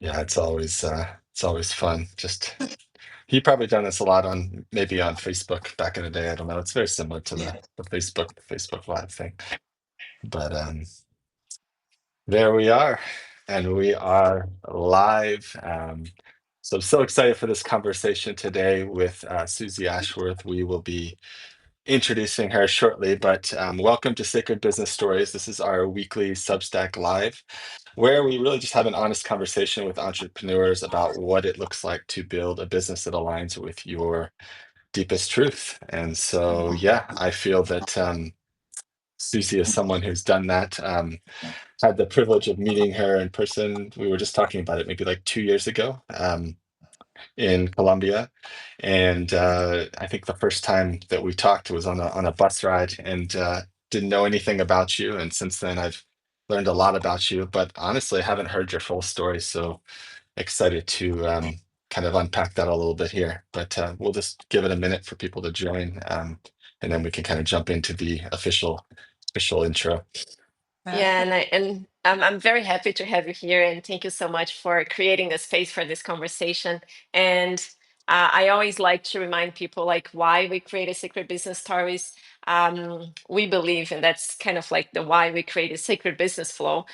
Yeah, it's always fun. Just he probably done this a lot on maybe on Facebook back in the day. I don't know. It's very similar to Yeah. the Facebook Live thing. But there we are, and we are live. So excited for this conversation today with Suzy Ashworth. We will be introducing her shortly, but welcome to Sacred Business Stories. This is our weekly Substack Live, where we really just have an honest conversation with entrepreneurs about what it looks like to build a business that aligns with your deepest truth. And so, yeah, I feel that Suzy is someone who's done that. Had the privilege of meeting her in person. We were just talking about it maybe like 2 years ago. In Colombia, and I think the first time that we talked was on a bus ride, and didn't know anything about you. And since then, I've learned a lot about you. But honestly, I haven't heard your full story, so excited to kind of unpack that a little bit here. But we'll just give it a minute for people to join, and then we can kind of jump into the official intro. Yeah, Perfect. I'm very happy to have you here, and thank you so much for creating a space for this conversation. And I always like to remind people like why we create Secret Business Stories. We believe, and that's kind of like the why we create a Secret Business Flow.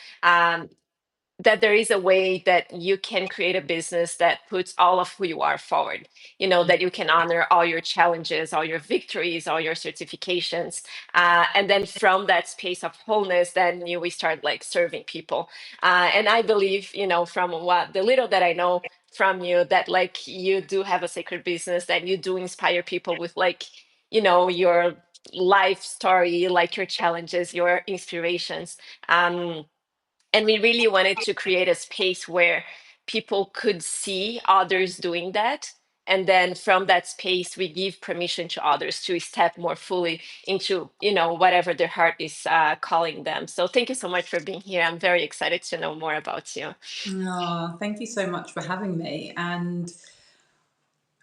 That there is a way that you can create a business that puts all of who you are forward, that you can honor all your challenges, all your victories, all your certifications, and then from that space of wholeness, then we start like serving people. And I believe, from what the little that I know from you, that like you do have a sacred business, that you do inspire people with like, your life story, like your challenges, your inspirations. um, and we really wanted to create a space where people could see others doing that. And then from that space, we give permission to others to step more fully into, whatever their heart is calling them. So thank you so much for being here. I'm very excited to know more about you. Oh, thank you so much for having me. And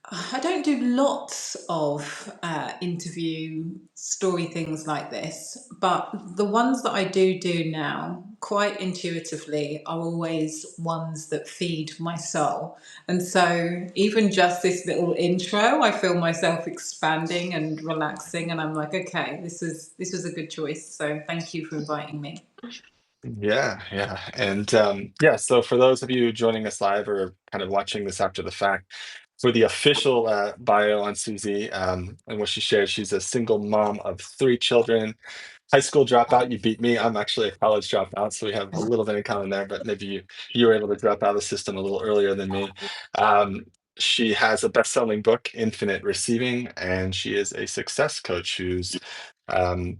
I don't do lots of interview story things like this, but the ones that I do now, quite intuitively, are always ones that feed my soul. And so, even just this little intro, I feel myself expanding and relaxing, and I'm like, okay, this was a good choice. So, thank you for inviting me. Yeah, yeah. And yeah, so for those of you joining us live or kind of watching this after the fact, for the official bio on Suzy, and what she shared, she's a single mom of three children, high school dropout. You beat me. I'm actually a college dropout, so we have a little bit in common there, but maybe you were able to drop out of the system a little earlier than me. Um, she has a best-selling book, Infinite Receiving, and she is a success coach who's um,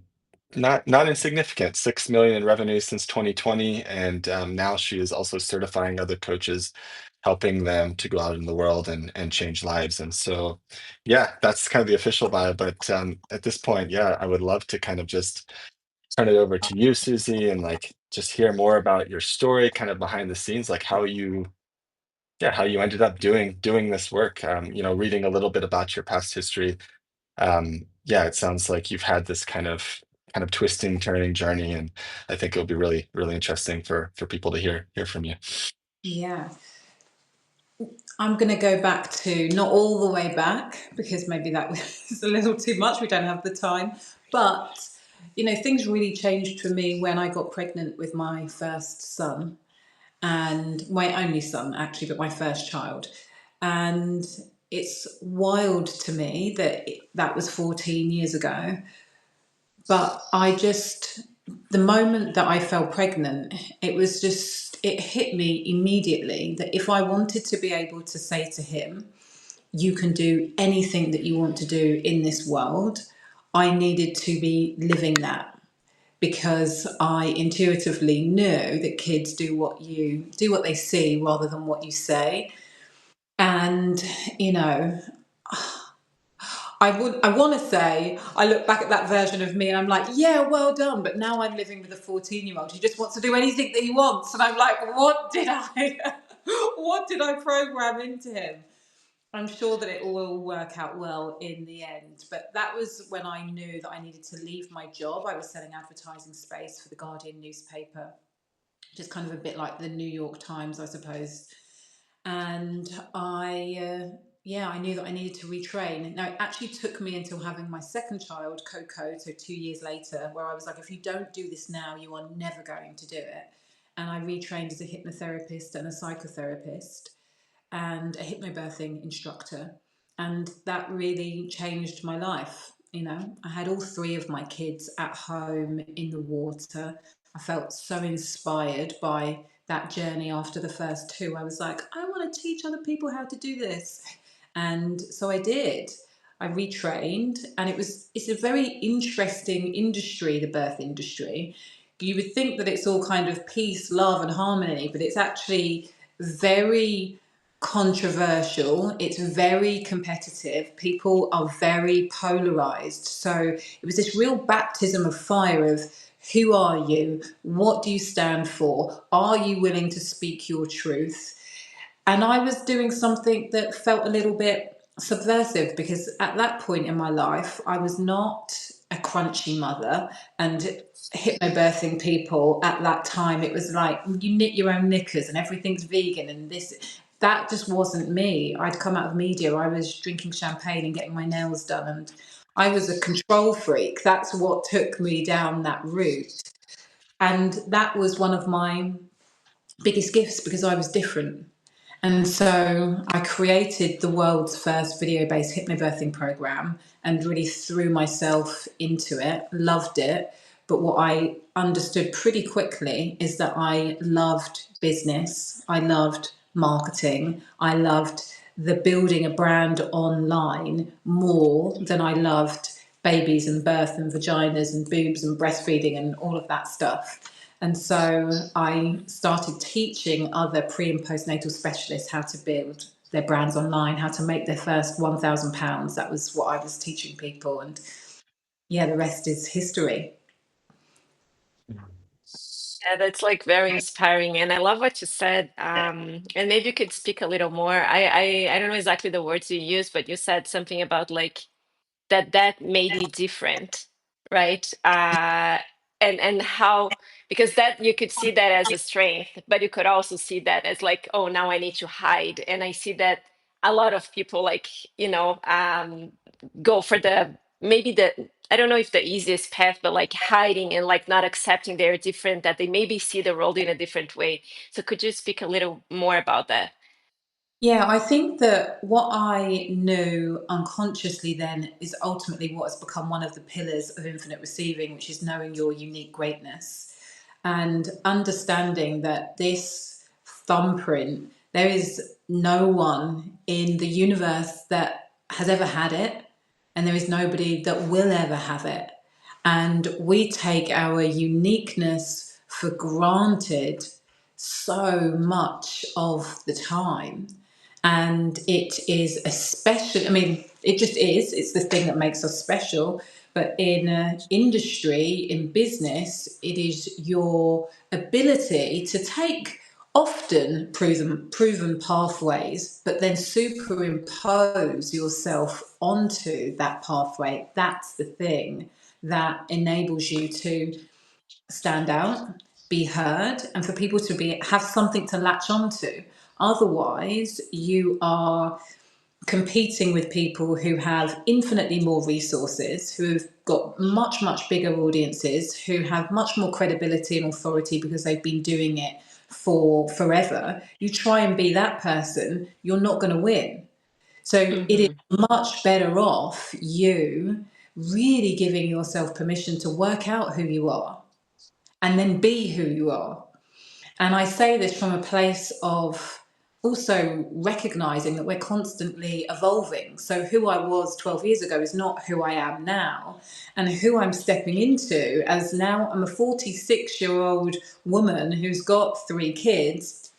not insignificant, 6 million in revenue since 2020, and now she is also certifying other coaches, helping them to go out in the world and change lives. And so, yeah, that's kind of the official vibe. But at this point, yeah, I would love to kind of just turn it over to you, Suzy, and like just hear more about your story, kind of behind the scenes, like how you ended up doing this work. Reading a little bit about your past history. Yeah, it sounds like you've had this kind of twisting, turning journey, and I think it'll be really, really interesting for people to hear from you. Yeah. I'm going to go back to not all the way back because maybe that was a little too much. We don't have the time. But, things really changed for me when I got pregnant with my first son and my only son, actually, but my first child. And it's wild to me that that was 14 years ago. But the moment that I fell pregnant, it hit me immediately that if I wanted to be able to say to him, you can do anything that you want to do in this world, I needed to be living that because I intuitively knew that kids do what they see rather than what you say. And, you know, I want to say I look back at that version of me and I'm like, yeah, well done. But now I'm living with a 14-year-old who just wants to do anything that he wants, and I'm like, what did I program into him? I'm sure that it will work out well in the end. But that was when I knew that I needed to leave my job. I was selling advertising space for the Guardian newspaper, which is kind of a bit like the New York Times, I suppose. and yeah, I knew that I needed to retrain. Now, it actually took me until having my second child, Coco, so 2 years later, where I was like, if you don't do this now, you are never going to do it. And I retrained as a hypnotherapist and a psychotherapist and a hypnobirthing instructor. And that really changed my life. You know, I had all three of my kids at home in the water. I felt so inspired by that journey after the first two. I was like, I want to teach other people how to do this. And so I did. I retrained, and it's a very interesting industry, the birth industry. You would think that it's all kind of peace, love, and harmony, but it's actually very controversial. It's very competitive. People are very polarized. So it was this real baptism of fire of who are you? What do you stand for? Are you willing to speak your truth? And I was doing something that felt a little bit subversive because at that point in my life, I was not a crunchy mother, and hypnobirthing people at that time, it was like you knit your own knickers and everything's vegan and this. That just wasn't me. I'd come out of media, I was drinking champagne and getting my nails done, and I was a control freak. That's what took me down that route. And that was one of my biggest gifts because I was different. And so I created the world's first video based hypnobirthing program and really threw myself into it, loved it. But what I understood pretty quickly is that I loved business, I loved marketing, I loved the building a brand online more than I loved babies and birth and vaginas and boobs and breastfeeding and all of that stuff. And so I started teaching other pre and postnatal specialists how to build their brands online, how to make their first £1,000. That was what I was teaching people. And yeah, the rest is history. Yeah, that's like very inspiring, and I love what you said. And maybe you could speak a little more. I don't know exactly the words you used, but you said something about like that made you different, right? And how, because that you could see that as a strength, but you could also see that as like, oh, now I need to hide. And I see that a lot of people like, go for the maybe the I don't know if the easiest path, but like hiding and like not accepting they're different, that they maybe see the world in a different way. So could you speak a little more about that? Yeah, I think that what I knew unconsciously then is ultimately what has become one of the pillars of infinite receiving, which is knowing your unique greatness and understanding that this thumbprint, there is no one in the universe that has ever had it, and there is nobody that will ever have it. And we take our uniqueness for granted so much of the time. And it is especially, I mean, it just is, it's the thing that makes us special. But in industry, in business, it is your ability to take often proven pathways, but then superimpose yourself onto that pathway. That's the thing that enables you to stand out, be heard, and for people to be have something to latch onto. Otherwise, you are competing with people who have infinitely more resources, who have got much, much bigger audiences, who have much more credibility and authority because they've been doing it for forever. You try and be that person, you're not going to win. So it is Hmm. much better off you really giving yourself permission to work out who you are and then be who you are. And I say this from a place of also recognizing that we're constantly evolving. So, who I was 12 years ago is not who I am now. And who I'm stepping into as now I'm a 46-year-old woman who's got three kids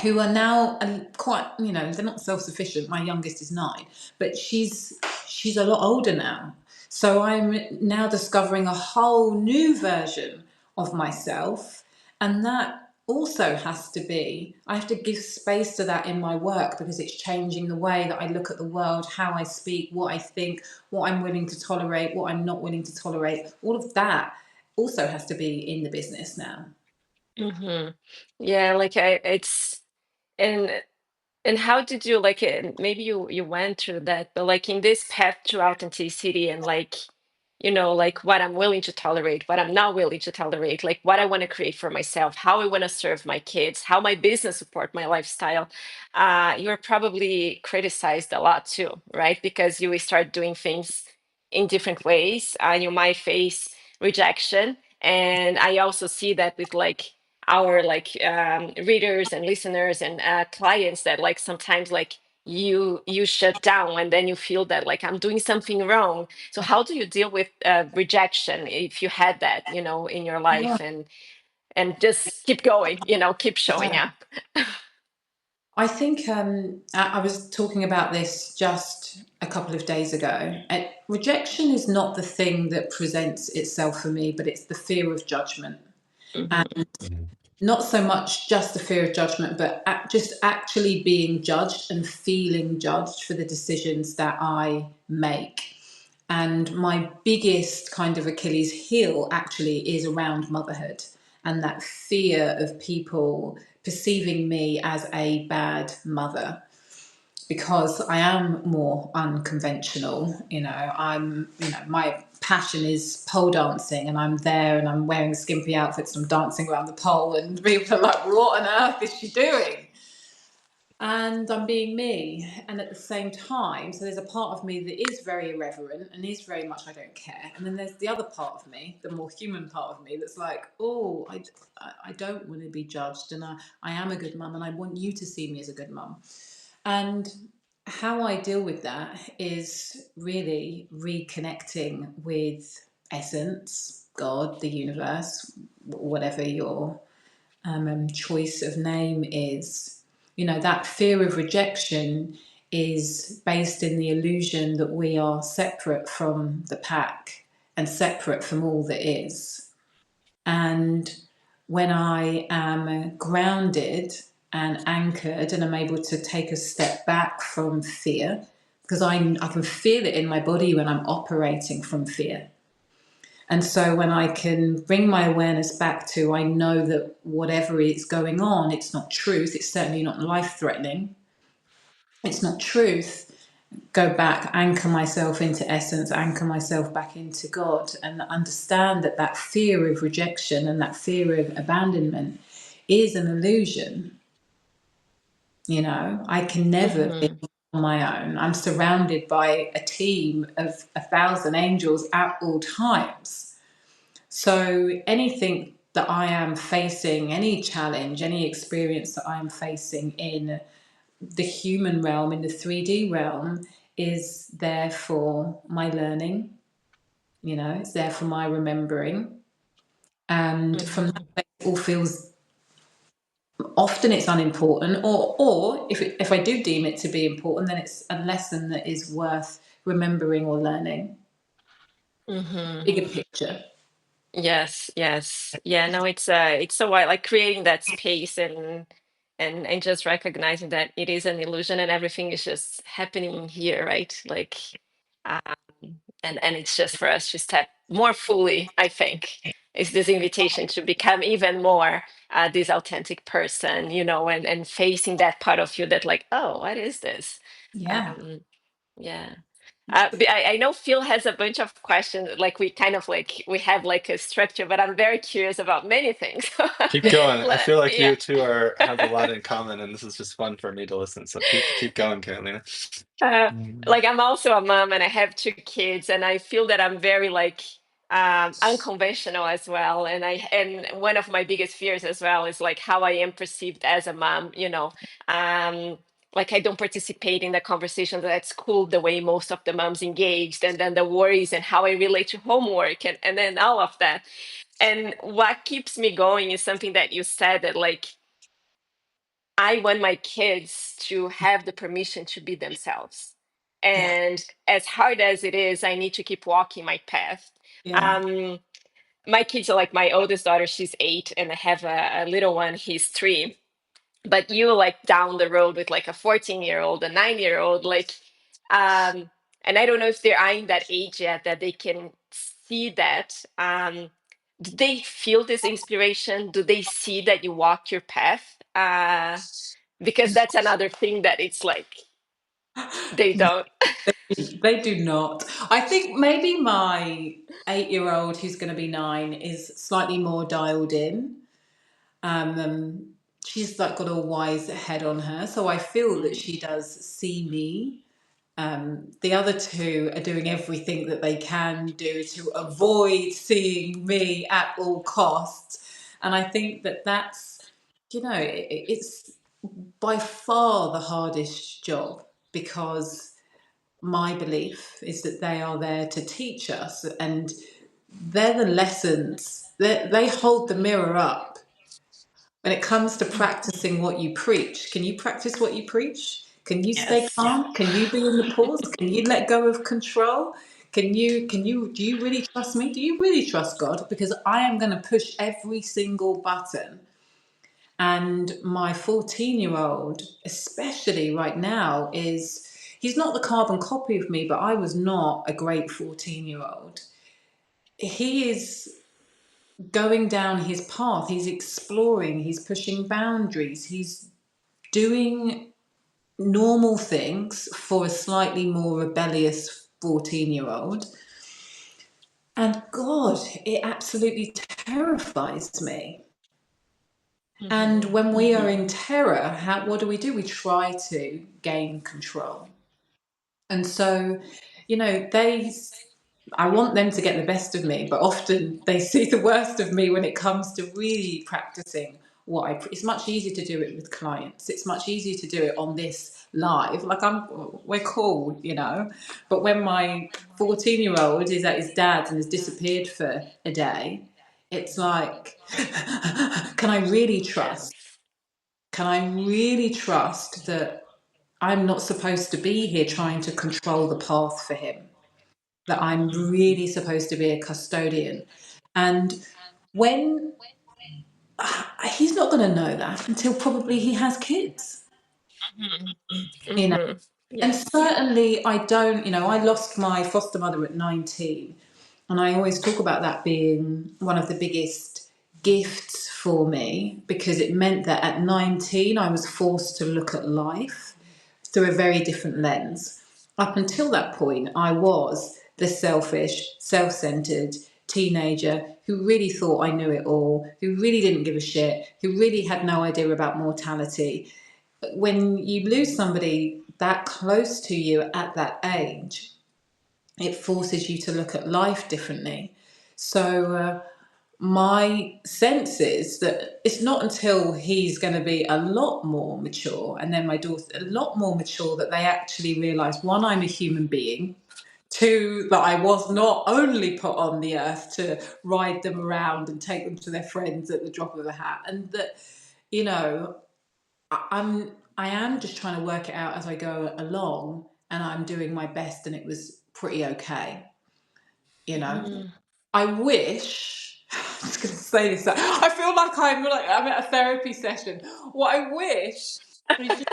who are now quite, you know, they're not self-sufficient. My youngest is 9, but she's a lot older now. So I'm now discovering a whole new version of myself, and that also has to be, I have to give space to that in my work because it's changing the way that I look at the world, how I speak, what I think, what I'm willing to tolerate, what I'm not willing to tolerate. All of that also has to be in the business now. Hmm. Yeah, like it's and And how did you like it? Maybe you went through that, but like in this path to authenticity and like, like what I'm willing to tolerate, what I'm not willing to tolerate, like what I want to create for myself, how I want to serve my kids, how my business support my lifestyle. You're probably criticized a lot too, right? Because you will start doing things in different ways. You might face rejection, and I also see that with like our like readers and listeners and clients that like sometimes like you shut down and then you feel that like I'm doing something wrong. So how do you deal with rejection if you had that, in your Yeah. life, and just keep going, keep showing Yeah. up? I think I was talking about this just a couple of days ago. Rejection is not the thing that presents itself for me, but it's the fear of judgment. And Hmm. Mhm. not so much just the fear of judgment, but just actually being judged and feeling judged for the decisions that I make. And my biggest kind of Achilles heel actually is around motherhood and that fear of people perceiving me as a bad mother because I am more unconventional. My passion is pole dancing, and I'm there and I'm wearing skimpy outfits and I'm dancing around the pole, and people are like, what on earth is she doing? And I'm being me. And at the same time, so there's a part of me that is very irreverent and is very much, I don't care. And then there's the other part of me, the more human part of me, that's like, oh, I don't want to be judged. And I am a good mum and I want you to see me as a good mum. And how I deal with that is really reconnecting with essence, God, the universe, whatever your choice of name is. That fear of rejection is based in the illusion that we are separate from the pack and separate from all that is. And when I am grounded and anchored and I'm able to take a step back from fear, because I can feel it in my body when I'm operating from fear. And so when I can bring my awareness back to, I know that whatever is going on, it's not truth, it's certainly not life threatening, it's not truth. Go back, anchor myself into essence, anchor myself back into God, and understand that that fear of rejection and that fear of abandonment is an illusion. I can never be Hmm. on my own. I'm surrounded by a team of 1,000 angels at all times. So anything that I am facing, any challenge, any experience that I am facing in the human realm, in the 3D realm, is there for my learning, it's there for my remembering. And from that Hmm. place, it all feels, often it's unimportant, or if I do deem it to be important, then it's a lesson that is worth remembering or learning. Hmm. Bigger picture. Yes, yes. Yeah, no, it's so wild, like creating that space and just recognizing that it is an illusion and everything is just happening here, right? Like um and it's just for us to step more fully, I think, is this invitation to become even more this authentic person, and facing that part of you that like, oh, what is this? Yeah. Um, yeah. But I know Phil has a bunch of questions. Like we kind of like we have like a structure, but I'm very curious about many things. Keep going. I feel like Yeah. you two are have a lot in common, and this is just fun for me to listen. So keep going, Carolina. Uh, Mm. like I'm also a mom and I have two kids, and I feel that I'm very like unconventional as well. And one of my biggest fears as well is like how I am perceived as a mom. Um, like I don't participate in the conversations at school the way most of the moms engaged, and then the worries and how I relate to homework and then all of that. And what keeps me going is something that you said that like I want my kids to have the permission to be themselves. Yeah. And as hard as it is, I need to keep walking my path. Yeah. Um, my kids are like my oldest daughter, she's 8, and I have a little one, he's 3. But you like down the road with like a 14-year-old, a 9-year-old, like, um, and I don't know if they're in that age yet that they can see that. Do they feel this inspiration? Do they see that you walk your path? Because that's another thing that it's like they don't. They do not. I think maybe my 8 year old, who's going to be 9, is slightly more dialed in. She's like got a wise head on her, so I feel that she does see me. The other two are doing everything that they can do to avoid seeing me at all costs, and I think that that's, it's by far the hardest job, because my belief is that they are there to teach us, and they're the lessons that they hold the mirror up when it comes to practicing what you preach. Can you practice what you preach? Can you stay Yes. calm? Can you be in the pause? Can you let go of control? Do you really trust me? Do you really trust God? Because I am going to push every single button. And my 14-year-old, especially right now, he's not the carbon copy of me, but I was not a great 14-year-old. He is going down his path. He's exploring, he's pushing boundaries, he's doing normal things for a slightly more rebellious 14-year-old. And God, it absolutely terrifies me. And Hmm. when we are in terror, what do? We try to gain control. And so, I want them to get the best of me, but often they see the worst of me when it comes to really practicing it's much easier to do it with clients. It's much easier to do it on this live. Like we're cool, But when my 14-year-old is at his dad's and has disappeared for a day, it's like, can I really trust? Yes. Can I really trust that I'm not supposed to be here trying to control the path for him? That I'm really supposed to be a custodian. And when he's not going to know that until probably he has kids, Hmm. you know. Hmm. And Yes. certainly I don't, I lost my foster mother at 19. And I always talk about that being one of the biggest gifts for me, because it meant that at 19 I was forced to look at life through a very different lens. Up until that point, I was the selfish, self centered teenager who really thought I knew it all, who really didn't give a shit, who really had no idea about mortality. But when you lose somebody that close to you at that age, it forces you to look at life differently. So, my sense is that it's not until he's going to be a lot more mature, and then my daughter a lot more mature, that they actually realise, one, I'm a human being, two, that I was not only put on the earth to ride them around and take them to their friends at the drop of a hat, and that, you know, I am just trying to work it out as I go along, and I'm doing my best, and it was pretty okay, you know. Hmm. I wish, I'm just going to say this, I feel like I'm at a therapy session. What I wish is,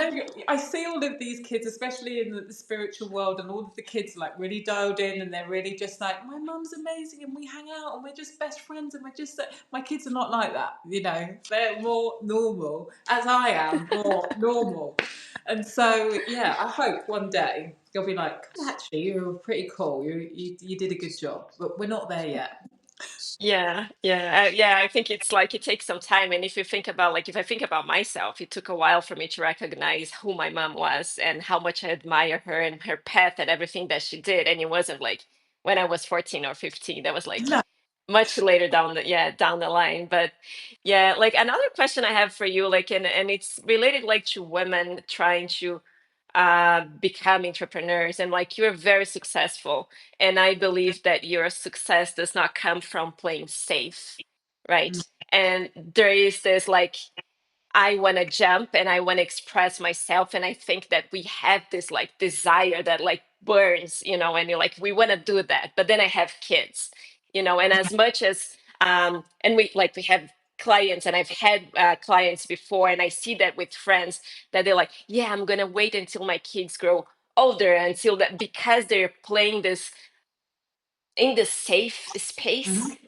I see all of these kids, especially in the spiritual world, and all of the kids like really dialed in, and they're really just like, my mum's amazing, and we hang out, and we're just best friends, and we're just, my kids are not like that, they're more normal, as I am, more normal. And so, yeah, I hope one day you'll be like, actually, you're pretty cool. You did a good job, but we're not there yet. Yeah, yeah, yeah. I think it's like it takes some time. And if you think about, like, if I think about myself, it took a while for me to recognize who my mom was and how much I admire her and her path and everything that she did. And it wasn't like when I was 14 or 15. That was like No. much later down down the line. But yeah, like another question I have for you, like, and it's related like to women trying to become entrepreneurs, and like you're very successful, and I believe that your success does not come from playing safe, right? And there is this like, I want to jump and I want to express myself. And I think that we have this like desire that like burns, and you're like, we want to do that. But then I have kids, and as much as, and we have clients, and I've had clients before, and I see that with friends that they're like, yeah, I'm going to wait until my kids grow older until that, because they're playing this in the safe space. Mhm,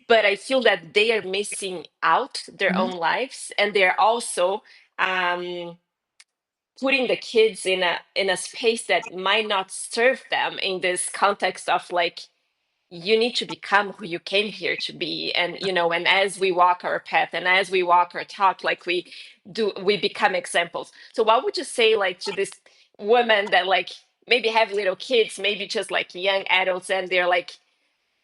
But I feel that they are missing out their mhm, own lives, and they're also um putting the kids in a space that might not serve them in this context of like you need to become who you came here to be. And and as we walk our path and as we walk our talk, like we become examples. So what would you say like to this women that like maybe have little kids, maybe just like young adults, and they're like,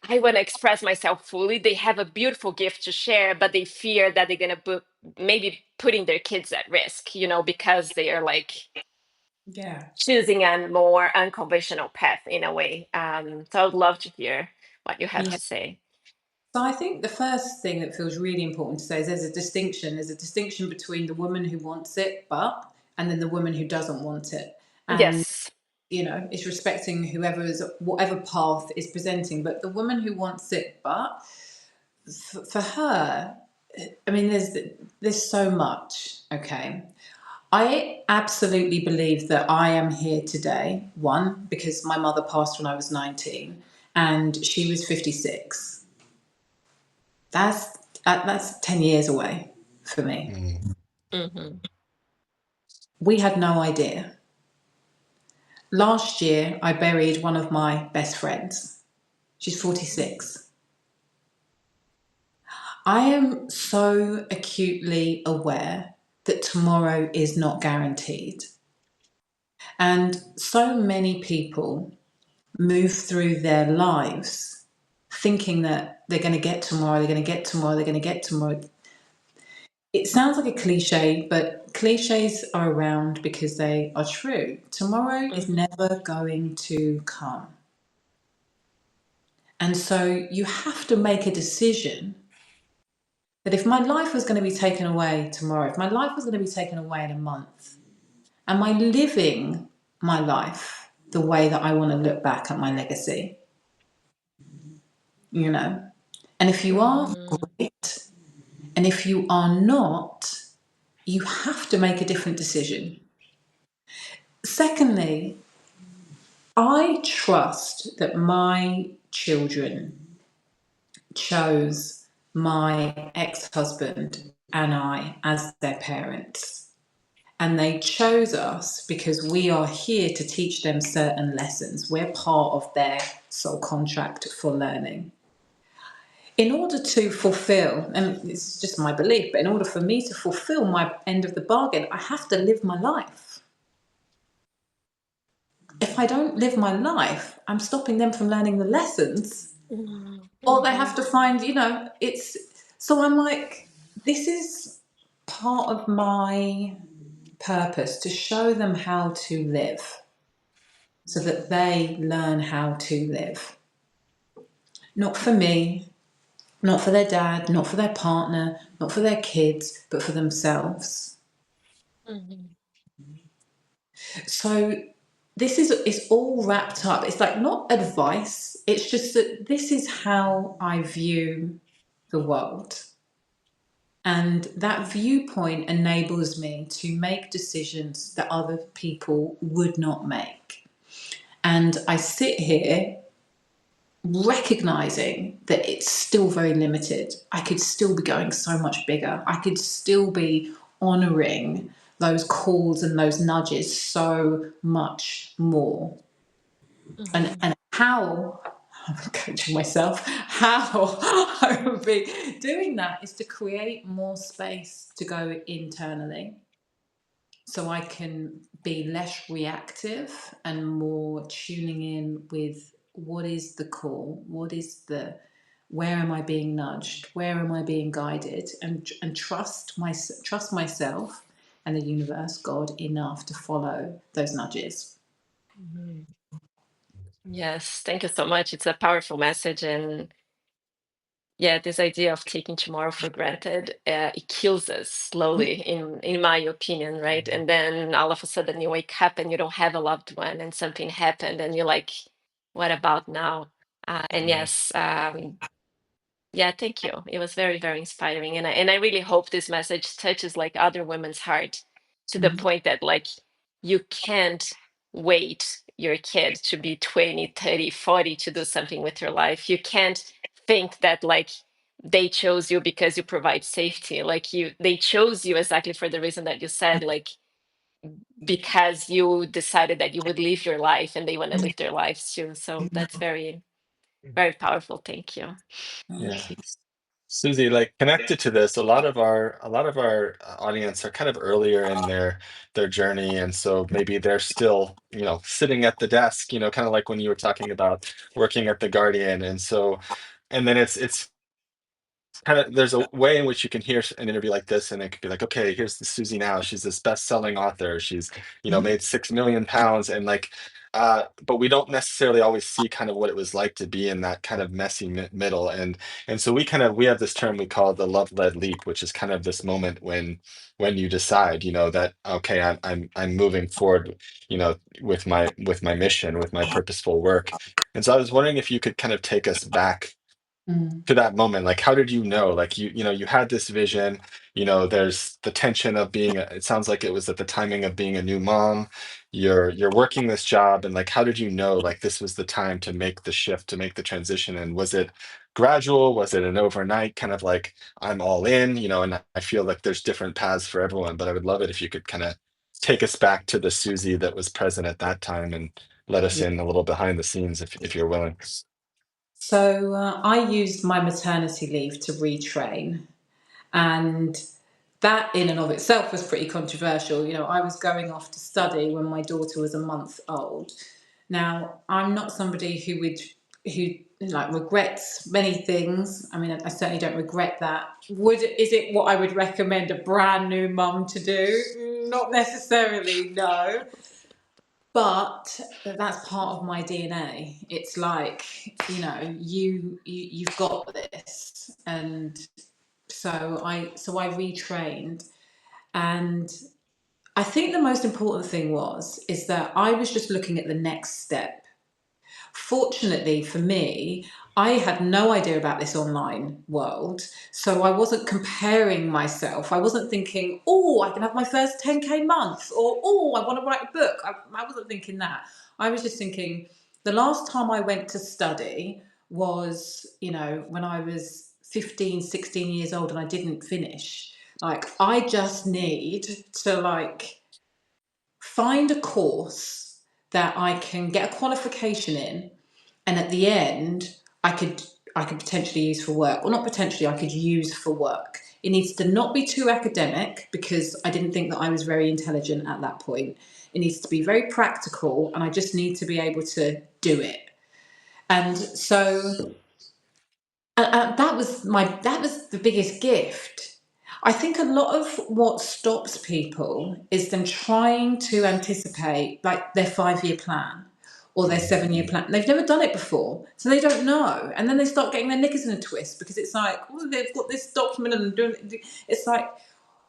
I want to express myself fully. They have a beautiful gift to share, but they fear that they're gonna maybe putting their kids at risk, because they are like Yeah. choosing a more unconventional path in a way. So I would love to hear what you have Yeah. to say. So I think the first thing that feels really important to say is there's a distinction. There's a distinction between the woman who wants it, and then the woman who doesn't want it. And Yes. it's respecting whatever path is presenting. But the woman who wants it, but for her, I mean, there's so much. Okay, I absolutely believe that I am here today. One, because my mother passed when I was 19, and she was 56. That's 10 years away for me. Mm. Hmm. We had no idea. Last year, I buried one of my best friends. She's 46. I am so acutely aware that tomorrow is not guaranteed. And so many people move through their lives thinking that they're going to get tomorrow, they're going to get tomorrow, they're going to get tomorrow. It sounds like a cliche, but cliches are around because they are true. Tomorrow is Hmm. never going to come. And so you have to make a decision that if my life was going to be taken away tomorrow, if my life was going to be taken away in a month, am I living my life the way that I want to look back at my legacy? You know? And if you are, Hmm. great. And if you are not, you have to make a different decision. Secondly, I trust that my children chose my ex husband and I as their parents. And they chose us because we are here to teach them certain lessons. We're part of their soul contract for learning. In order to fulfill, and it's just my belief, but in order for me to fulfill my end of the bargain, I have to live my life. If I don't live my life, I'm stopping them from learning the lessons, or they have Hmm. to find, it's so I'm like, this is part of my purpose to show them how to live so that they learn how to live. Not for me, not for their dad, not for their partner, not for their kids, but for themselves. Hmm. So this is it's all wrapped up. It's like not advice, it's just that this is how I view the world. And that viewpoint enables me to make decisions that other people would not make. And I sit here recognizing that it's still very limited. I could still be going so much bigger. I could still be honoring those calls and those nudges so much more. Hmm. And how I'm coaching myself, how I would be doing that is to create more space to go internally so I can be less reactive and more tuning in with what is the call, where am I being nudged, where am I being guided, and trust myself and the universe, God, enough to follow those nudges. Hmm. Yes, thank you so much. It's a powerful message, and yeah, this idea of taking tomorrow for granted, it kills us slowly, in my opinion, right? And then all of a sudden you wake up and you don't have a loved one, and something happened, and you're like, "What about now?" And Mm. yes, yeah, thank you. It was very, very inspiring, and I really hope this message touches like other women's heart to the Mhm. point that like you can't wait your kid to be 20, 30, 40 to do something with your life. You can't think that like they chose you because you provide safety. Like they chose you exactly for the reason that you said, like because you decided that you would live your life and they want to live their lives too. So that's very, very powerful. Thank you. Yeah. Thank you. Susie, like connected to this, a lot of our audience are kind of earlier in their journey, and so maybe they're still, sitting at the desk, kind of like when you were talking about working at the Guardian, and so, and then it's kind of there's a way in which you can hear an interview like this, and it could be like, okay, here's the Susie now. She's this best-selling author. She's, Mhm. made £6 million, and like, but we don't necessarily always see kind of what it was like to be in that kind of messy middle. And so we have this term we call the love-led leap, which is kind of this moment when you decide, that okay, I'm moving forward, with my mission, with my purposeful work. And so I was wondering if you could kind of take us back Mm. to that moment. Like, how did you know, like, you had this vision, there's the tension of being it sounds like it was at the timing of being a new mom, you're working this job, and like, how did you know like this was the time to make the shift, to make the transition? And was it gradual? Was it an overnight kind of like, I'm all in, and I feel like there's different paths for everyone, but I would love it if you could kind of take us back to the Susie that was present at that time and let us Yeah. in a little behind the scenes if you're willing. So I used my maternity leave to retrain, and that in and of itself was pretty controversial. I was going off to study when my daughter was a month old. Now, I'm not somebody who like regrets many things. I mean, I certainly don't regret that. Is it what I would recommend a brand new mum to do? Not necessarily, no. But that's part of my DNA. It's like, you've got this. And so I retrained, and I think the most important thing is that I was just looking at the next step. Fortunately for me, I had no idea about this online world. So I wasn't comparing myself. I wasn't thinking, oh, I can have my first 10K month, or oh, I want to write a book. I wasn't thinking that. I was just thinking the last time I went to study was, when I was 15, 16 years old and I didn't finish. Like, I just need to find a course that I can get a qualification in, and at the end I could potentially use for work, or not potentially, I could use for work. It needs to not be too academic because I didn't think that I was very intelligent at that point. It needs to be very practical, and I just need to be able to do it. And so that was the biggest gift. I think a lot of what stops people is them trying to anticipate like their 5-year plan or their 7-year plan. They've never done it before, so they don't know. And then they start getting their knickers in a twist because it's like, oh, they've got this document and doing it. It's like,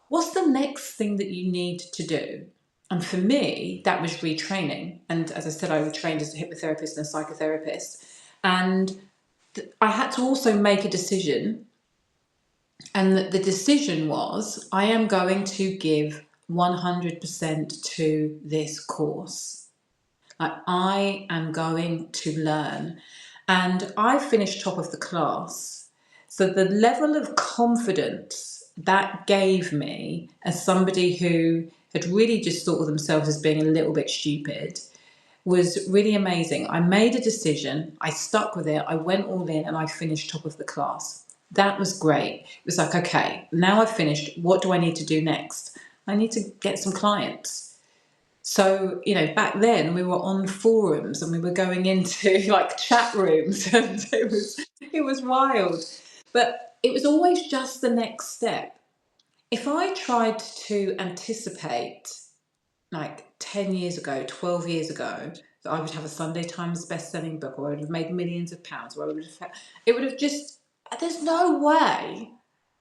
what's the next thing that you need to do? And for me, that was retraining. And as I said, I retrained as a hypnotherapist and a psychotherapist. And I had to also make a decision, and the decision was I am going to give 100% to this course. Like, I am going to learn. And I finished top of the class. So the level of confidence that gave me as somebody who had really just thought of themselves as being a little bit stupid was really amazing. I made a decision, I stuck with it, I went all in, and I finished top of the class. That was great. It was like, okay, now I've finished. What do I need to do next? I need to get some clients. So, back then we were on forums and we were going into like chat rooms and it was wild. But it was always just the next step. If I tried to anticipate like 10 years ago, 12 years ago, that I would have a Sunday Times best-selling book, or I would have made millions of pounds, or it would have just, there's no way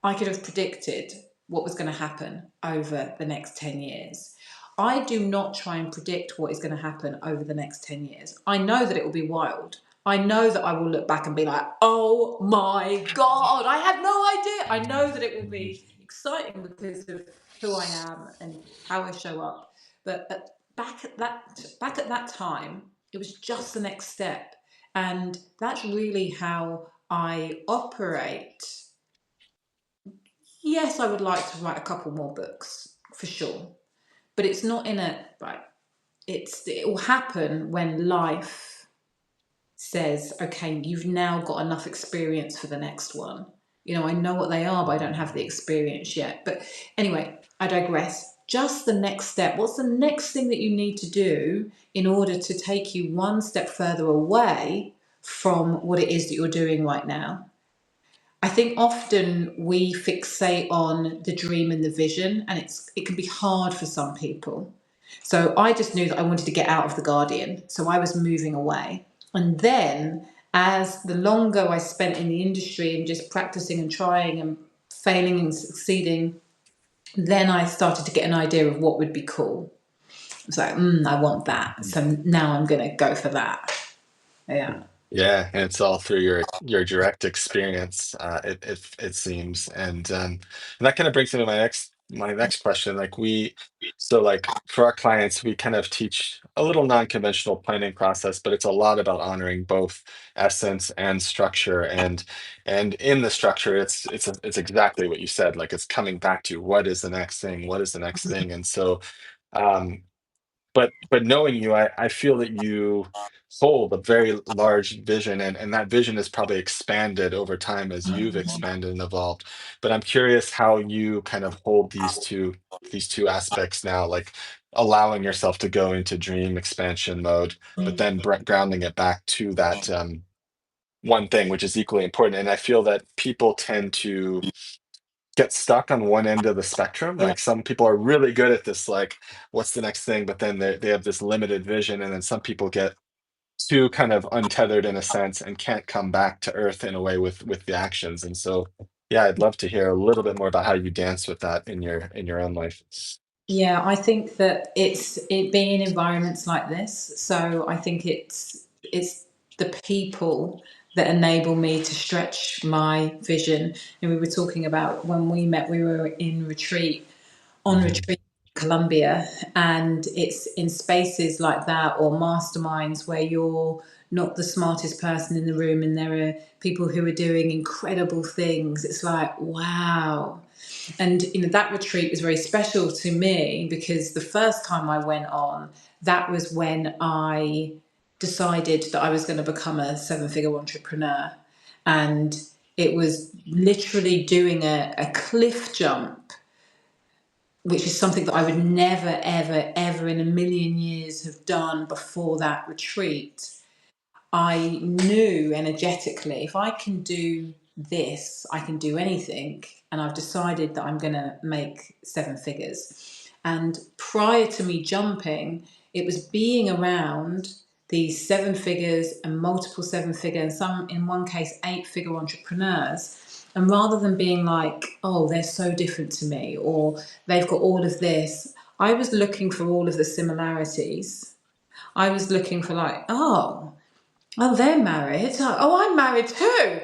I could have predicted what was going to happen over the next 10 years. I do not try and predict what is going to happen over the next 10 years. I know that it will be wild. I know that I will look back and be like, oh my God, I had no idea. I know that it will be exciting because of who I am and how I show up. But back at that time, it was just the next step, and that's really how I operate. Yes, I would like to write a couple more books for sure, but it's not in a right. It will happen when life says, okay, you've now got enough experience for the next one. I know what they are, but I don't have the experience yet. But anyway, I digress. Just the next step. What's the next thing that you need to do in order to take you one step further away from what it is that you're doing right now? I think often we fixate on the dream and the vision, and it can be hard for some people. So I just knew that I wanted to get out of the Guardian, so I was moving away. And then, as the longer I spent in the industry and just practicing and trying and failing and succeeding, then I started to get an idea of what would be cool. It's like, I want that. So now I'm going to go for that. Yeah. Yeah, and it's all through your direct experience, it seems, and that kind of brings me to my next question. Like for our clients, we kind of teach a little non-conventional planning process, but it's a lot about honoring both essence and structure, and in the structure, it's exactly what you said. Like it's coming back to what is the next thing, what is the next thing, and so. Um, but knowing you, I feel that you hold a very large vision, and that vision is probably expanded over time as you've expanded and evolved. But I'm curious how you kind of hold these two aspects now, like allowing yourself to go into dream expansion mode, but then grounding it back to that one thing, which is equally important. And I feel that people tend to get stuck on one end of the spectrum. Like some people are really good at this, like, what's the next thing? But then they have this limited vision. And then some people get too kind of untethered in a sense and can't come back to earth in a way with the actions. And so, yeah, I'd love to hear a little bit more about how you dance with that in your own life. Yeah, I think that it being in environments like this. So I think it's the people that enable me to stretch my vision. And we were talking about when we met, we were in retreat on Mhm. retreat in Colombia, and it's in spaces like that or masterminds where you're not the smartest person in the room and there are people who are doing incredible things. It's like, wow. And that retreat was very special to me because the first time I went on, that was when I decided that I was going to become a seven-figure entrepreneur. And it was literally doing a cliff jump, which is something that I would never, ever, ever in a million years have done before that retreat. I knew energetically if I can do this, I can do anything. And I've decided that I'm going to make seven figures. And prior to me jumping, it was being around these seven figures and multiple seven figure, and some, in one case, eight-figure entrepreneurs. And rather than being like, oh, they're so different to me, or they've got all of this, I was looking for all of the similarities. I was looking for like, oh, they're married. Oh, I'm married too.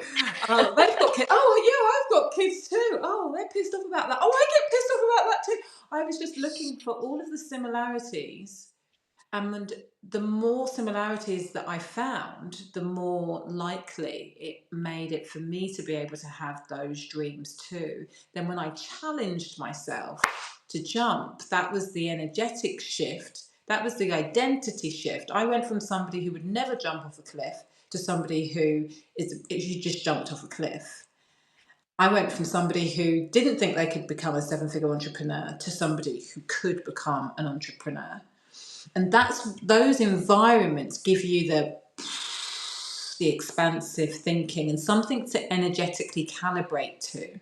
Oh, they've got kids. Oh, yeah, I've got kids too. Oh, they're pissed off about that. Oh, I get pissed off about that too. I was just looking for all of the similarities, and the more similarities that I found, the more likely it made it for me to be able to have those dreams too. Then, when I challenged myself to jump, that was the energetic shift. That was the identity shift. I went from somebody who would never jump off a cliff to somebody who you just jumped off a cliff. I went from somebody who didn't think they could become a seven-figure entrepreneur to somebody who could become an entrepreneur. And those environments give you the expansive thinking and something to energetically calibrate to.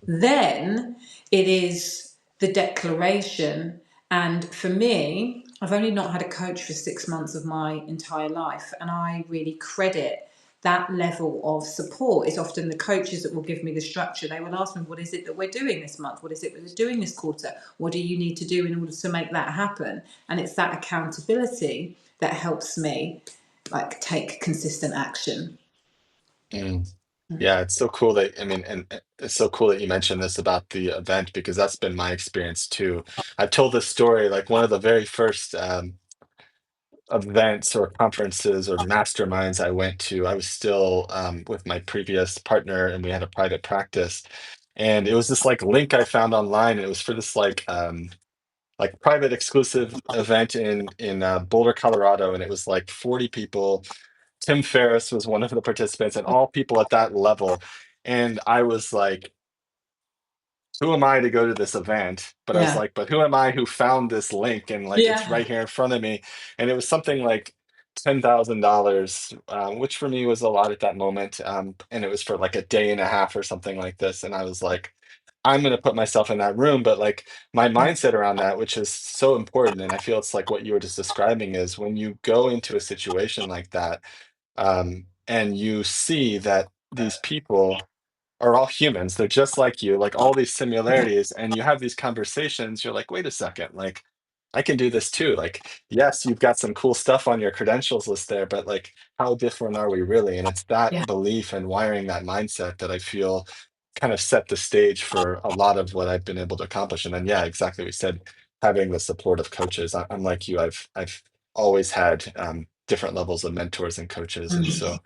Then it is the declaration. And for me, I've only not had a coach for 6 months of my entire life. And I really credit that level of support. It's often the coaches that will give me the structure. They will ask me, what is it that we're doing this month? What is it that we're doing this quarter? What do you need to do in order to make that happen? And it's that accountability that helps me like take consistent action. Mm. Yeah, it's so cool that, I mean, and it's so cool that you mentioned this about the event because that's been my experience too. I've told this story, like one of the very first events or conferences or masterminds I went to. I was still with my previous partner and we had a private practice. And it was this like link I found online, and it was for this like like private exclusive event in Boulder, Colorado, and it was like 40 people. Tim Ferriss was one of the participants, and all people at that level. And I was like, who am I to go to this event? But I was Yeah. like, but who am I who found this link? And like, it's Yeah. right here in front of me. And it was something like $10,000, which for me was a lot at that moment. And it was for like a day and a half or something like this. And I was like, I'm going to put myself in that room. But like my mindset around that, which is so important. And I feel it's like what you were just describing is when you go into a situation like that, and you see that these people are all humans. They're just like you, like all these similarities, and you have these conversations. You're like, wait a second, like I can do this too. Like, yes, you've got some cool stuff on your credentials list there, but like, how different are we really? And it's that Yeah. belief and wiring that mindset that I feel kind of set the stage for a lot of what I've been able to accomplish. And then, yeah, exactly. We said having the support of coaches. I'm like you. I've always had different levels of mentors and coaches, and Mm. so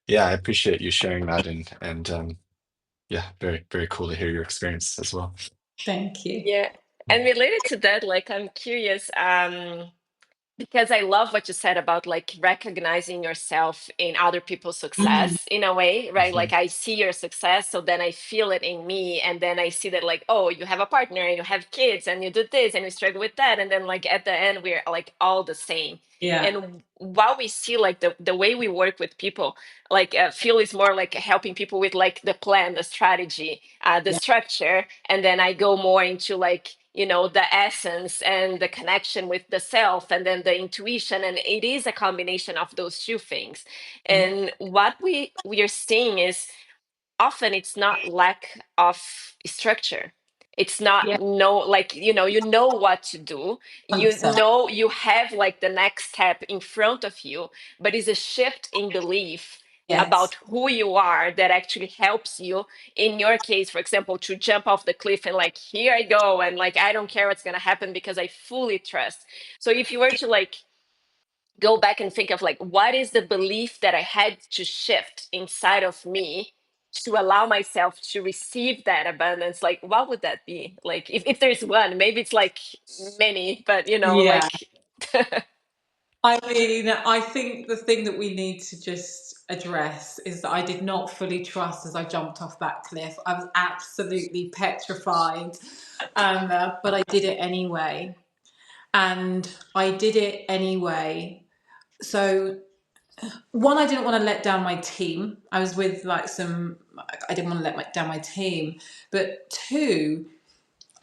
yeah, I appreciate you sharing that, and yeah, very, very cool to hear your experience as well. Thank you. Yeah. And related to that, like I'm curious, because I love what you said about like recognizing yourself in other people's Mm. success in a way, right? Mhm. Like I see your success, so then I feel it in me, and then I see that like, oh, you have a partner and you have kids and you did this and you struggle with that, and then like at the end we're like all the same. Yeah. And while we see like the way we work with people, like Phil is more like helping people with like the plan, the strategy, the Yeah. structure, and then I go more into like the essence and the connection with the self and then the intuition, and it is a combination of those two things. Mm. And what we are seeing is often it's not lack of structure. It's not Yeah. no, like you know what to do, you 100%. know you have like the next step in front of you, but it's a shift in belief Yes. about who you are that actually helps you, in your case for example, to jump off the cliff and like, here I go, and like I don't care what's going to happen because I fully trust. So if you were to like go back and think of like, what is the belief that I had to shift inside of me to allow myself to receive that abundance, like what would that be? Like if there's one, maybe it's like many, but Yeah. like I mean, I think the thing that we need to just address is that I did not fully trust as I jumped off that cliff. I was absolutely petrified, but I did it anyway. And I did it anyway. So, one, I didn't want to let down my team. I was with like I didn't want to down my team. But two,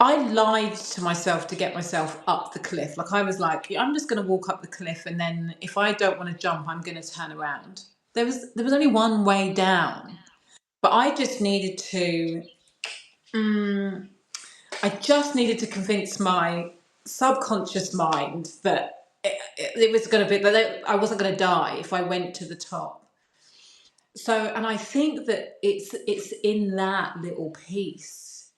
I lied to myself to get myself up the cliff. Like I was like, I'm just going to walk up the cliff, and then if I don't want to jump, I'm going to turn around. There was only one way down, but I just needed to. Mm, I just needed to convince my subconscious mind that it was going to be that I wasn't going to die if I went to the top. So, and I think that it's in that little piece.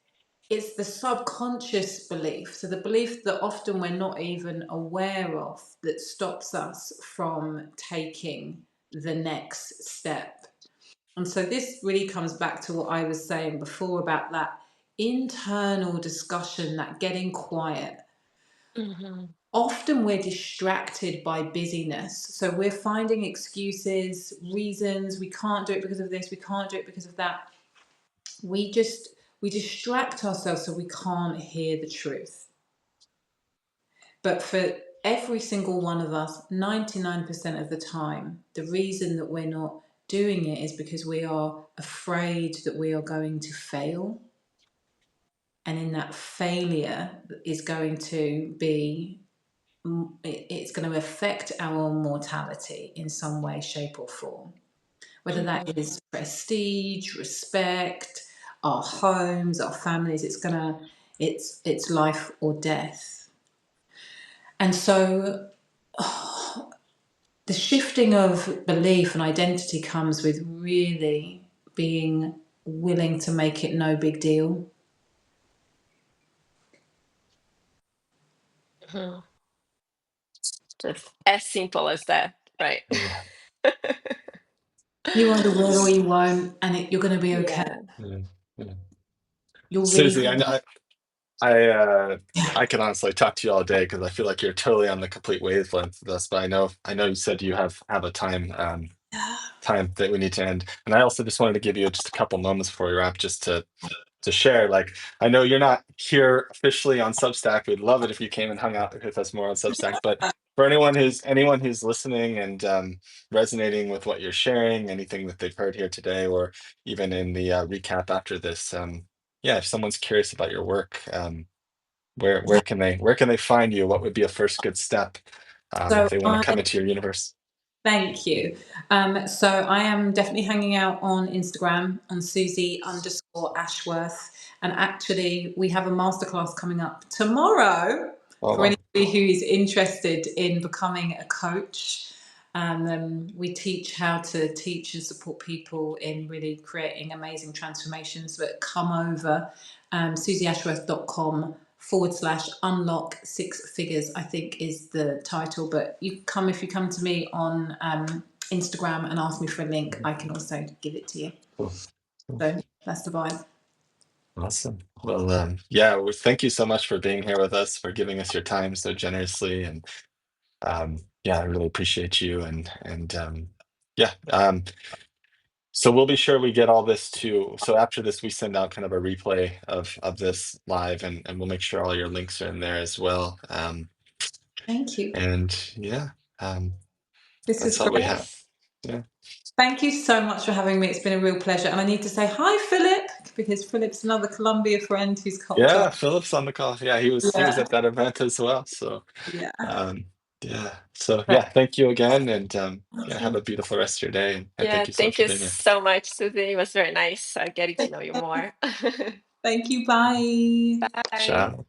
It's the subconscious belief. So the belief that often we're not even aware of that stops us from taking the next step. And so this really comes back to what I was saying before about that internal discussion, that getting quiet. Mhm. Often we're distracted by busyness. So we're finding excuses, reasons, we can't do it because of this, we can't do it because of that. We just we distract ourselves so we can't hear the truth. But for every single one of us, 99% of the time, the reason that we're not doing it is because we are afraid that we are going to fail. And in that failure is going to be, it's going to affect our mortality in some way, shape, or form. Whether that Mhm. is prestige, respect, our homes, our families, it's life or death. And so the shifting of belief and identity comes with really being willing to make it no big deal. Mhm. Just as simple as that, right? Yeah, You either will or you won't, and you're going to be okay. Yeah. yeah, yeah. You'll really Susie, I know. I can honestly talk to you all day because I feel like you're totally on the complete wavelength with us. But I know you said you have a time that we need to end, and I also just wanted to give you just a couple moments before we wrap, just to share. Like, I know you're not here officially on Substack. We'd love it if you came and hung out with us more on Substack. But for anyone who's listening and resonating with what you're sharing, anything that they've heard here today, or even in the recap after this, yeah, if someone's curious about your work, where can they find you? What would be a first good step if So they want to come into your universe? thank you. So I am definitely hanging out on Instagram on Suzy underscore Ashworth. And actually, we have a masterclass coming up tomorrow Oh for wow. anybody who is interested in becoming a coach. We teach how to teach and support people in really creating amazing transformations. But come over suzyashworth.com/unlock six figures, I think is the title. But if you come to me on Instagram and ask me for a link, I can also give it to you. Cool. Cool. So that's the vibe. Awesome. Well, yeah, well, thank you so much for being here with us, for giving us your time so generously, and yeah, I really appreciate you. And yeah, so we'll be sure we get all this to. So after this, we send out kind of a replay of this live, and we'll make sure all your links are in there as well. Thank you. And yeah, um, This is that's all we great. have. Yes. Yeah. Thank you so much for having me. It's been a real pleasure. And I need to say hi, Philip, because Philip's another Columbia friend who's come to. Yeah, Philip's on the call. Yeah, he was Yeah, at that event as well. So yeah. um yeah. So But yeah, thank you again, and yeah, thank have you. a beautiful rest of your day, and Yeah, thank you so much thank for you being here. so much, Suzy. It was very nice getting to know you more. Thank you. Bye. Bye. Ciao.